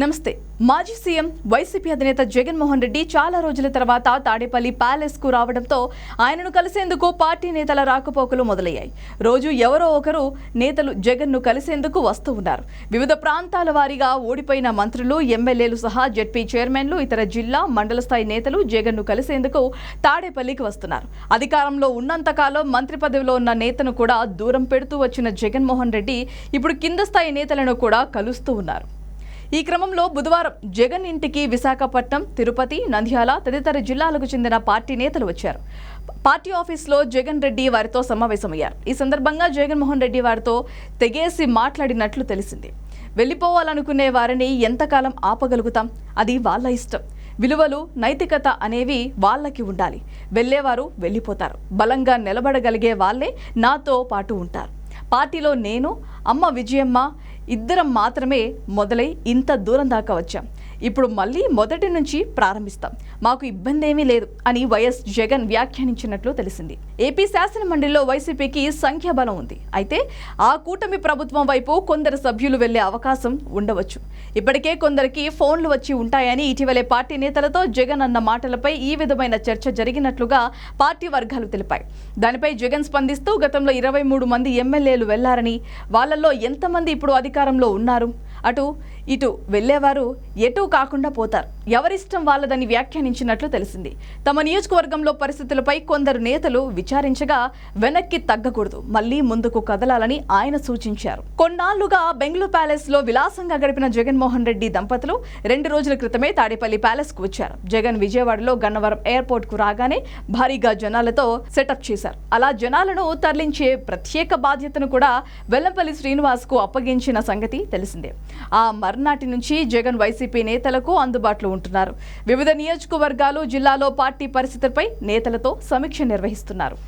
నమస్తే. మాజీ CM YCP అధినేత జగన్మోహన్ రెడ్డి చాలా రోజుల తర్వాత తాడేపల్లి ప్యాలెస్ కు రావడంతో ఆయనను కలిసేందుకు పార్టీ నేతల రాకపోకలు మొదలయ్యాయి. రోజు ఎవరో ఒకరు నేతలు జగన్ను కలిసేందుకు వస్తూ ఉన్నారు. వివిధ ప్రాంతాల వారీగా ఓడిపోయిన మంత్రులు, ఎమ్మెల్యేలు సహా జెడ్పీ చైర్మన్లు, ఇతర జిల్లా, మండల స్థాయి నేతలు జగన్ను కలిసేందుకు తాడేపల్లికి వస్తున్నారు. అధికారంలో ఉన్నంతకాలం మంత్రి పదవిలో ఉన్న నేతను కూడా దూరం పెడుతూ వచ్చిన జగన్మోహన్ రెడ్డి ఇప్పుడు కింద స్థాయి నేతలను కూడా కలుస్తూ ఉన్నారు. ఈ క్రమంలో బుధవారం జగన్ ఇంటికి విశాఖపట్నం, తిరుపతి, నంద్యాల తదితర జిల్లాలకు చెందిన పార్టీ నేతలు వచ్చారు. పార్టీ ఆఫీసులో జగన్ రెడ్డి వారితో సమావేశమయ్యారు. ఈ సందర్భంగా జగన్మోహన్ రెడ్డి వారితో తెగేసి మాట్లాడినట్లు తెలిసింది. వెళ్ళిపోవాలనుకునే వారిని ఎంతకాలం ఆపగలుగుతాం? అది వాళ్ళ ఇష్టం. విలువలు, నైతికత అనేవి వాళ్ళకి ఉండాలి. వెళ్ళేవారు వెళ్ళిపోతారు. బలంగా నిలబడగలిగే వాళ్ళే నాతో పాటు ఉంటారు. పార్టీలో నేను, అమ్మ విజయమ్మ ఇద్దరం మాత్రమే మొదలై ఇంత దూరం దాకా వచ్చాం. ఇప్పుడు మళ్ళీ మొదటి నుంచి ప్రారంభిస్తాం. మాకు ఇబ్బంది ఏమీ లేదు అని వైఎస్ జగన్ వ్యాఖ్యానించినట్లు తెలిసింది. ఏపీ శాసన మండలిలో వైసీపీకి సంఖ్యాబలం ఉంది. అయితే ఆ కూటమి ప్రభుత్వం వైపు కొందరు సభ్యులు వెళ్లే అవకాశం ఉండవచ్చు. ఇప్పటికే కొందరికి ఫోన్లు వచ్చి ఉంటాయని ఇటీవలే పార్టీ నేతలతో జగన్ అన్న మాటలపై ఈ విధమైన చర్చ జరిగినట్లుగా పార్టీ వర్గాలు తెలిపాయి. దానిపై జగన్ స్పందిస్తూ గతంలో 23 మంది ఎమ్మెల్యేలు వెళ్లారని, వాళ్లలో ఎంతమంది ఇప్పుడు అధికారంలో ఉన్నారు? అటు ఇటు వెళ్లేవారు ఎటు కాకుండా పోతారు. ఎవరిష్టం వాళ్ళదని వ్యాఖ్యానించినట్లు తెలిసింది. తమ నియోజకవర్గంలో పరిస్థితులపై కొందరు నేతలు విచారించగా వెనక్కి తగ్గకూడదు, మళ్లీ ముందుకు కదలాలని ఆయన సూచించారు. కొన్నాళ్లుగా బెంగళూరు ప్యాలెస్ లో విలాసంగా గడిపిన జగన్మోహన్ రెడ్డి దంపతులు 2 రోజుల క్రితమే తాడేపల్లి ప్యాలెస్ కు వచ్చారు. జగన్ విజయవాడలో గన్నవరం ఎయిర్పోర్ట్ కు రాగానే భారీగా జనాలతో సెటప్ చేశారు. అలా జనాలను తరలించే ప్రత్యేక బాధ్యతను కూడా వెల్లంపల్లి శ్రీనివాస్ కు అప్పగించిన సంగతి తెలిసిందే. ఆ మర్నాటి నుంచి జగన్ వైసీపీ నేతలకు అందుబాటులో ఉంటున్నారు. వివిధ నియోజకవర్గాలు, జిల్లాలో పార్టీ పరిస్థితులపై నేతలతో సమీక్ష నిర్వహిస్తున్నారు.